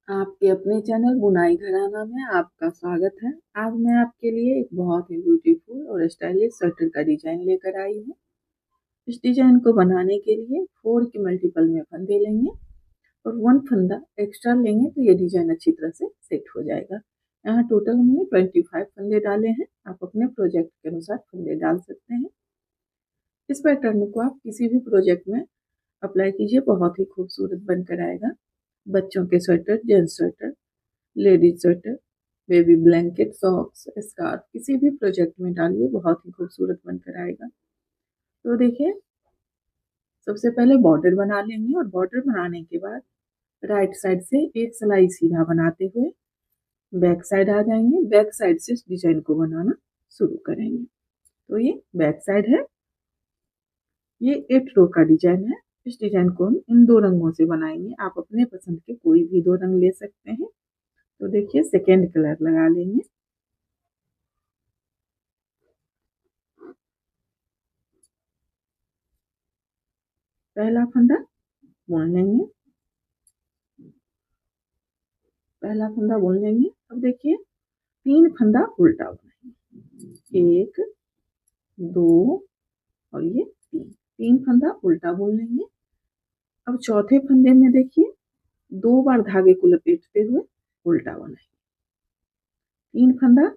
आपके अपने चैनल बुनाई घराना में आपका स्वागत है। आज मैं आपके लिए एक बहुत ही ब्यूटीफुल और स्टाइलिश स्वेटर का डिजाइन लेकर आई हूँ। इस डिजाइन को बनाने के लिए 4 के मल्टीपल में फंदे लेंगे और 1 फंदा एक्स्ट्रा लेंगे तो ये डिजाइन अच्छी तरह से सेट हो जाएगा। यहाँ टोटल हमने 25 फंदे डाले हैं। आप अपने प्रोजेक्ट के अनुसार फंदे डाल सकते हैं। इस पैटर्न को आप किसी भी प्रोजेक्ट में अप्लाई कीजिए, बहुत ही खूबसूरत बनकर आएगा। बच्चों के sweater, gents sweater, ladies sweater, baby blanket, socks, scarf किसी भी प्रोजेक्ट में डालिए, बहुत ही खूबसूरत बनकर आएगा। तो देखिए, सबसे पहले बॉर्डर बना लेंगे और बॉर्डर बनाने के बाद राइट साइड से एक सिलाई सीधा बनाते हुए बैक साइड आ जाएंगे। बैक साइड से इस डिजाइन को बनाना शुरू करेंगे। तो ये बैक साइड है। ये 8 रो का डिजाइन है। इस डिजाइन को हम इन 2 रंगों से बनाएंगे। आप अपने पसंद के कोई भी 2 रंग ले सकते हैं। तो देखिए, सेकेंड कलर लगा लेंगे। पहला फंदा बुन लेंगे। अब देखिए, 3 फंदा उल्टा बुनेंगे। 1, 2 और ये 3 फंदा उल्टा बुन लेंगे। अब चौथे फंदे में देखिए, 2 बार धागे को लपेटते हुए उल्टा बनाएंगे। 3 फंदा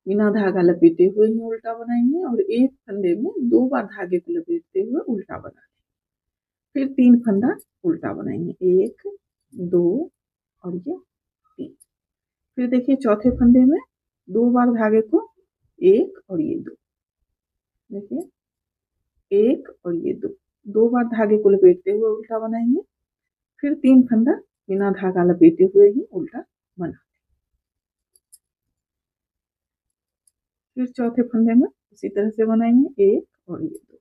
बिना धागा लपेटे हुए ही उल्टा बनाएंगे और एक फंदे में 2 बार धागे को लपेटते हुए उल्टा बनाएंगे। फिर 3 फंदा उल्टा बनाएंगे। 1, 2 और ये 3। फिर देखिए, चौथे फंदे में 2 बार धागे को 1 और ये 2, देखिए 1 और ये 2 बार धागे को लपेटते हुए उल्टा बनाएंगे। फिर 3 फंदा बिना धागा लपेटे हुए ही उल्टा बना। फिर चौथे फंदे में उसी तरह से बनाएंगे, 1 और ये 2।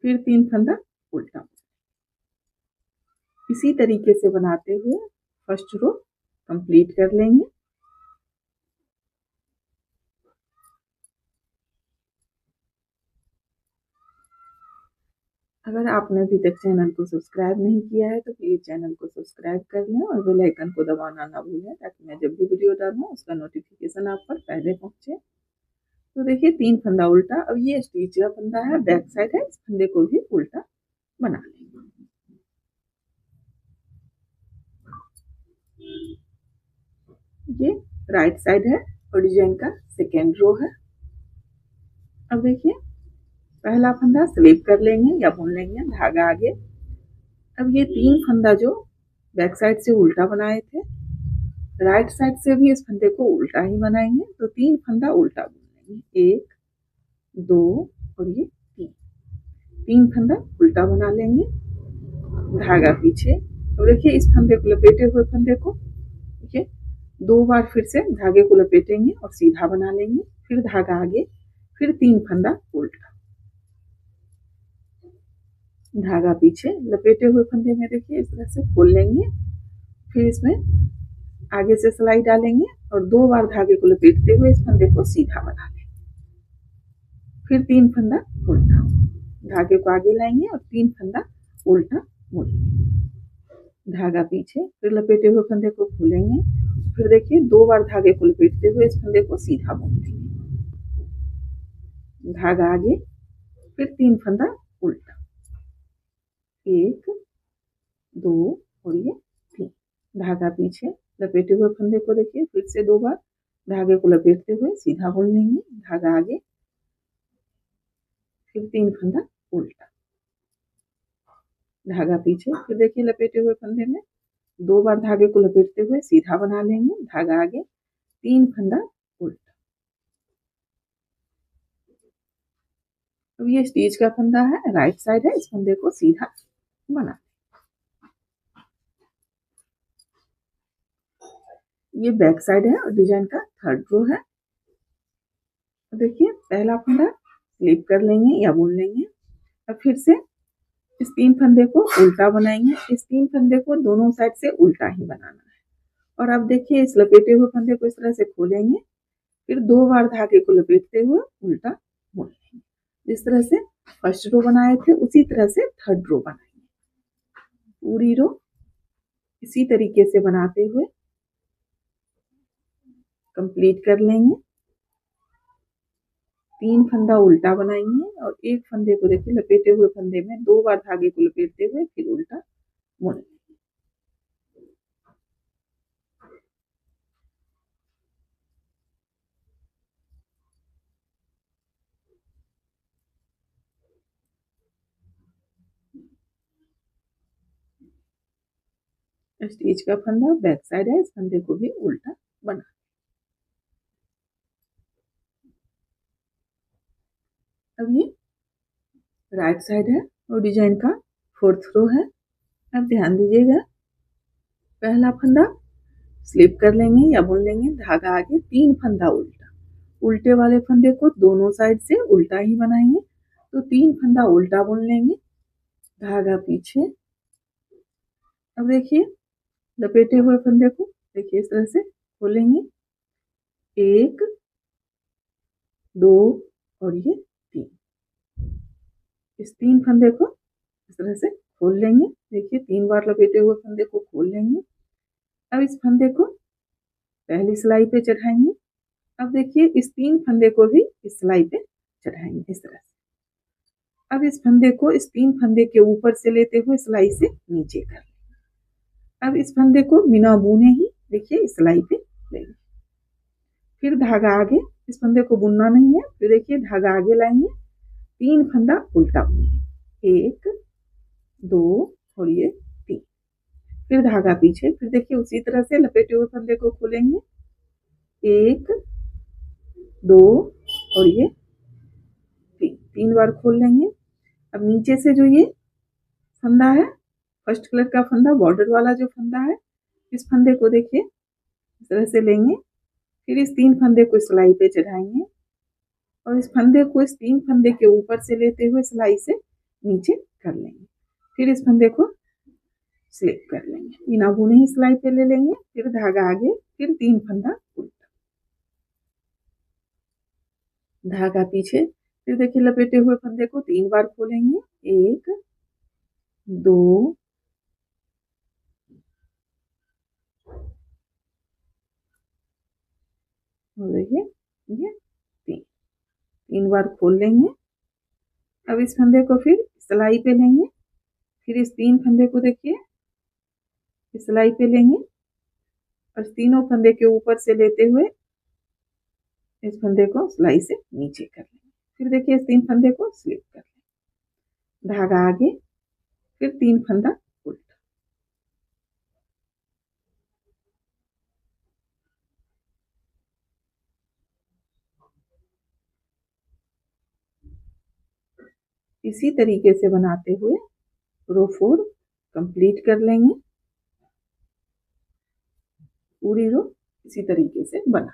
फिर 3 फंदा उल्टा। इसी तरीके से बनाते हुए फर्स्ट रो कंप्लीट कर लेंगे। अगर आपने अभी तक चैनल को सब्सक्राइब नहीं किया है तो प्लीज चैनल को सब्सक्राइब कर लें और बेल आइकन को दबाना ना भूलें, ताकि मैं जब भी वीडियो डालूं उसका नोटिफिकेशन आप पर पहले पहुंचे। तो देखिए, 3 फंदा उल्टा। अब ये स्टिच का फंदा है, बैक साइड है, इस फंदे को भी उल्टा बना लेंगे। ये राइट साइड है और डिजाइन का सेकेंड रो है। अब देखिए, पहला फंदा स्लिप कर लेंगे या बुन लेंगे, धागा आगे। अब ये 3 फंदा जो बैक साइड से उल्टा बनाए थे, राइट साइड से भी इस फंदे को उल्टा ही बनाएंगे। तो 3 फंदा उल्टा बुन लेंगे, 1, 2 और ये 3 फंदा उल्टा बना लेंगे, धागा पीछे। अब देखिए, इस फंदे को लपेटे हुए फंदे को देखिए 2 बार फिर से धागे को लपेटेंगे और सीधा बना लेंगे। फिर धागा आगे, फिर 3 फंदा उल्टा, धागा पीछे। लपेटे हुए फंदे में देखिए इस तरह से खोल लेंगे। फिर इसमें आगे से सिलाई डालेंगे और 2 बार धागे को लपेटते हुए इस फंदे को सीधा बना लेंगे। फिर 3 फंदा उल्टा, धागे को आगे लाएंगे और 3 फंदा उल्टा मोड़ लेंगे, धागा पीछे। फिर लपेटे हुए फंदे को खोलेंगे। फिर देखिए, 2 बार धागे को लपेटते हुए इस फंदे को सीधा मोड़ लेंगे, धागा आगे, फिर 3 फंदा उल्टा, 1, 2 और ये 3, धागा पीछे। लपेटे हुए फंदे को देखिए फिर से 2 बार धागे को लपेटते हुए सीधा बुन लेंगे, धागा आगे, फिर 3 फंदा उल्टा, धागा पीछे। फिर देखिए, लपेटे हुए फंदे में 2 बार धागे को लपेटते हुए सीधा बना लेंगे, धागा आगे, 3 फंदा उल्टा। अब ये स्टिच का फंदा है, राइट साइड है, इस फंदे को सीधा बना। ये बैक साइड है और डिजाइन का थर्ड रो है। देखिए, पहला फंदा स्लिप कर लेंगे या बुन लेंगे। अब फिर से इस 3 फंदे को उल्टा बनाएंगे। इस 3 फंदे को दोनों साइड से उल्टा ही बनाना है। और अब देखिए, इस लपेटे हुए फंदे को इस तरह से खोलेंगे। फिर 2 बार धागे को लपेटते हुए उल्टा बुन लेंगे। जिस तरह से फर्स्ट रो बनाए थे उसी तरह से थर्ड रो बनाएंगे। पूरी रो इसी तरीके से बनाते हुए कंप्लीट कर लेंगे। 3 फंदा उल्टा बनाएंगे और एक फंदे को देखिए लपेटे हुए फंदे में 2 बार धागे को लपेटते हुए फिर उल्टा बुन लेंगे। स्टिच का फंदा बैक साइड है, इस फंदे को भी उल्टा बना। अब ये राइट साइड है और डिजाइन का 4th रो है। अब ध्यान दीजिएगा, पहला फंदा स्लिप कर लेंगे या बुन लेंगे, धागा आगे, 3 फंदा उल्टा। उल्टे वाले फंदे को दोनों साइड से उल्टा ही बनाएंगे, तो 3 फंदा उल्टा बुन लेंगे, धागा पीछे। अब देखिए लपेटे हुए फंदे को देखिए इस तरह से खोलेंगे, 1 2 और ये 3। इस 3 फंदे को इस तरह से खोल लेंगे। देखिए 3 बार लपेटे हुए फंदे को खोल लेंगे। अब इस फंदे को पहली सिलाई पे चढ़ाएंगे। अब देखिए इस 3 फंदे को भी इस सिलाई पे चढ़ाएंगे इस तरह से। अब इस फंदे को इस 3 फंदे के ऊपर से लेते हुए सिलाई से नीचे कर लेंगे। अब इस फंदे को बिना बुने ही देखिए इस सिलाई पे लेंगे, फिर धागा आगे, इस फंदे को बुनना नहीं है। फिर देखिए धागा आगे लाएंगे, 3 फंदा उल्टा बुनेंगे, 1 2 और ये 3। फिर धागा पीछे, फिर देखिए उसी तरह से लपेटे हुए फंदे को खोलेंगे, 1 2 और ये 3 बार खोल लेंगे। अब नीचे से जो ये फंदा है, फर्स्ट कलर का फंदा, बॉर्डर वाला जो फंदा है, इस फंदे को देखिए इस तरह से लेंगे, फिर इस 3 फंदे को सिलाई पे चढ़ाएंगे और इस फंदे को इस 3 फंदे के ऊपर से लेते हुए सिलाई से नीचे कर लेंगे। फिर इस फंदे को स्लिप कर लेंगे, बिना बुने ही सिलाई पे ले लेंगे, फिर धागा आगे, फिर 3 फंदा उल्टा, धागा पीछे। फिर देखिए लपेटे हुए फंदे को 3 बार खोलेंगे, 1 2 और देखिए ये 3 बार खोल लेंगे। अब इस फंदे को फिर सिलाई पे लेंगे, फिर इस 3 फंदे को देखिए इस सिलाई पे लेंगे और तीनों फंदे के ऊपर से लेते हुए इस फंदे को सिलाई से नीचे कर लेंगे। फिर देखिए इस 3 फंदे को स्लिप कर लेंगे, धागा आगे, फिर 3 फंदा उल्टा। इसी तरीके से बनाते हुए रो 4 कंप्लीट कर लेंगे। पूरी रो इसी तरीके से बना।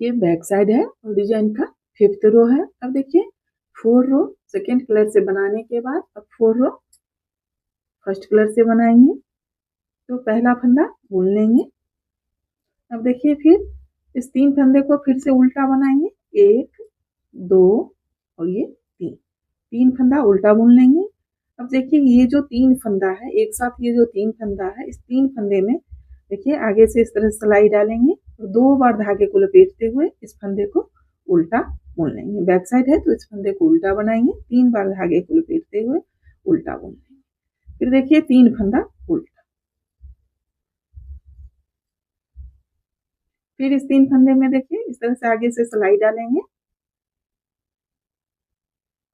ये बैक साइड है और डिजाइन का 5th रो है। अब देखिए 4 रो सेकेंड कलर से बनाने के बाद अब 4 रो फर्स्ट कलर से बनाएंगे। तो पहला फंदा बुन लेंगे। अब देखिए फिर इस 3 फंदे को फिर से उल्टा बनाएंगे, 1 2 और ये 3 फंदा उल्टा बुन लेंगे। अब देखिए ये जो 3 फंदा है, एक साथ ये जो 3 फंदा है, इस 3 फंदे में देखिए आगे से इस तरह सिलाई डालेंगे और 2 बार धागे को लपेटते हुए इस फंदे को उल्टा बुन लेंगे। बैक साइड है तो इस फंदे को उल्टा बनाएंगे, 3 बार धागे को लपेटते हुए उल्टा बुन लेंगे। फिर देखिए 3 फंदा उल्टा, फिर इस 3 फंदे में देखिए इस तरह से आगे से सिलाई डालेंगे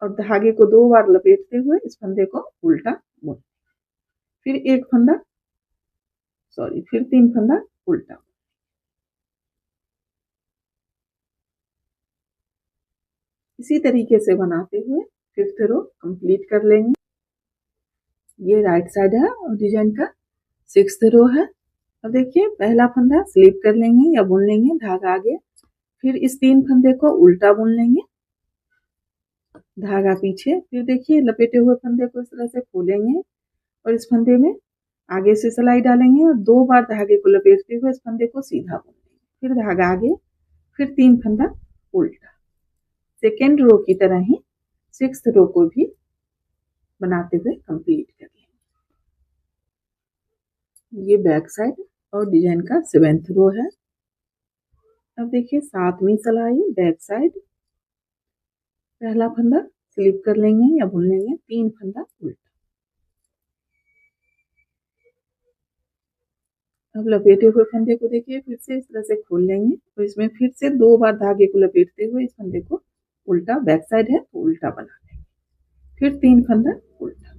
और धागे को 2 बार लपेटते हुए इस फंदे को उल्टा बुन, फिर एक फंदा फिर 3 फंदा उल्टा। इसी तरीके से बनाते हुए 5th रो कंप्लीट कर लेंगे। ये राइट साइड है और डिजाइन का 6th रो है। अब देखिए पहला फंदा स्लिप कर लेंगे या बुन लेंगे, धागा आगे, फिर इस 3 फंदे को उल्टा बुन लेंगे, धागा पीछे। फिर देखिए लपेटे हुए फंदे को इस तरह से खोलेंगे और इस फंदे में आगे से सिलाई डालेंगे और 2 बार धागे को लपेटते हुए इस फंदे को सीधा बुन लेंगे, फिर धागा आगे, फिर 3 फंदा उल्टा। सेकेंड रो की तरह ही 6th रो को भी बनाते हुए कंप्लीट कर लेंगे। ये बैक साइड और डिजाइन का 7th रो है। अब देखिए 7वीं सिलाई बैक साइड, पहला फंदा स्लिप कर लेंगे या बुन लेंगे, 3 फंदा उल्टा। अब लपेटे हुए फंदे को देखिए फिर से इस तरह से खोल लेंगे और इसमें फिर से 2 बार धागे को लपेटते हुए इस फंदे को उल्टा, बैक साइड है तो उल्टा बना लेंगे, फिर 3 फंदा उल्टा।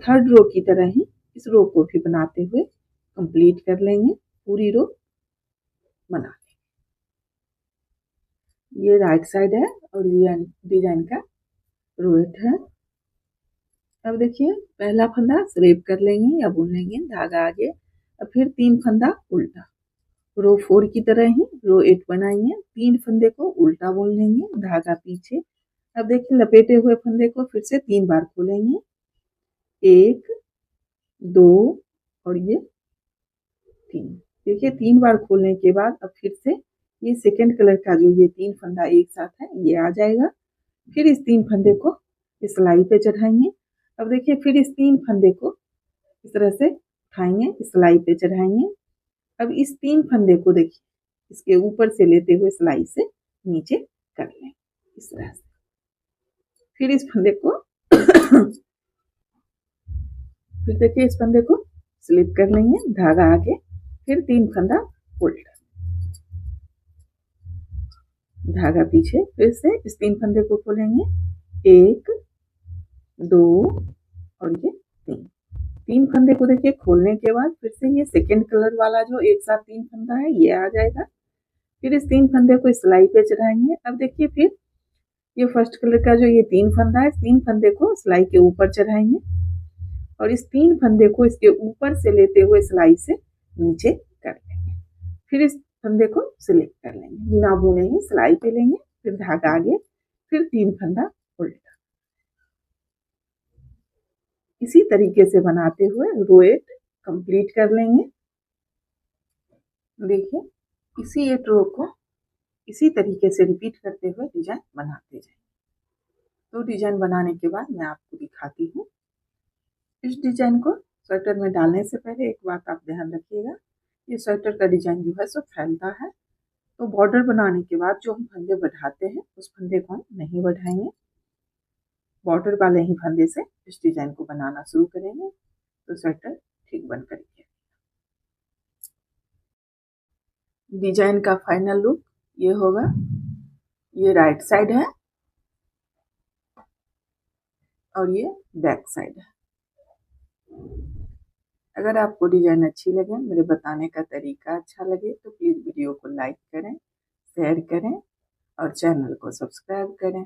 थर्ड रो की तरह ही इस रो को भी बनाते हुए कंप्लीट कर लेंगे, पूरी रो बना लेंगे। ये राइट साइड है और डिजाइन का रोएट है। अब देखिए पहला फंदा स्लिप कर लेंगे या बुन लेंगे, धागा आगे, और फिर 3 फंदा उल्टा। रो 4 की तरह ही रो 8 बनाएंगे, 3 फंदे को उल्टा बुन लेंगे, धागा पीछे। अब देखिए लपेटे हुए फंदे को फिर से 3 बार खोलेंगे, 1 2 और ये 3। देखिए 3 बार खोलने के बाद अब फिर से ये सेकंड कलर का जो ये 3 फंदा एक साथ है ये आ जाएगा। फिर इस 3 फंदे को इस सिलाई पे चढ़ाएंगे। अब देखिए फिर इस 3 फंदे को इस तरह से उठाएंगे, इस सिलाई पे चढ़ाएंगे। अब इस 3 फंदे को देखिए इसके ऊपर से लेते हुए सिलाई से नीचे कर लें इस तरह से। फिर इस फंदे को फिर देखिए इस फंदे को स्लिप कर लेंगे, धागा आगे, फिर 3 फंदा उल्टा, धागा पीछे। फिर से इस 3 फंदे को खोलेंगे, 1 2 और ये 3 फंदे को देखिए खोलने के बाद फिर से ये सेकंड कलर वाला जो एक साथ 3 फंदा है ये आ जाएगा। फिर इस 3 फंदे को सिलाई पे चढ़ाएंगे। अब देखिए फिर ये फर्स्ट कलर का जो ये 3 फंदा है, 3 फंदे को सिलाई के ऊपर चढ़ाएंगे और इस 3 फंदे को इसके ऊपर से लेते हुए सिलाई से नीचे कर लेंगे। फिर इस फंदे को सिलेक्ट कर लेंगे, बिना बुने ही सिलाई पे लेंगे, फिर धागा आगे, फिर 3 फंदा उल्टा। इसी तरीके से बनाते हुए रो 8 कंप्लीट कर लेंगे। देखिए इसी 8 रो को इसी तरीके से रिपीट करते हुए डिजाइन बनाते जाएंगे। तो डिजाइन बनाने के बाद मैं आपको दिखाती हूँ। इस डिजाइन को स्वेटर में डालने से पहले एक बात आप ध्यान रखिएगा, ये स्वेटर का डिजाइन जो है सो फैलता है, तो बॉर्डर बनाने के बाद जो हम फंदे बढ़ाते हैं उस फंदे को हम नहीं बढ़ाएंगे, बॉर्डर वाले ही फंदे से इस डिजाइन को बनाना शुरू करेंगे तो स्वेटर ठीक बन करेंगे। डिजाइन का फाइनल लुक ये होगा। ये राइट साइड है और ये बैक साइड है। अगर आपको डिजाइन अच्छी लगे, मेरे बताने का तरीका अच्छा लगे तो प्लीज वीडियो को लाइक करें, शेयर करें और चैनल को सब्सक्राइब करें।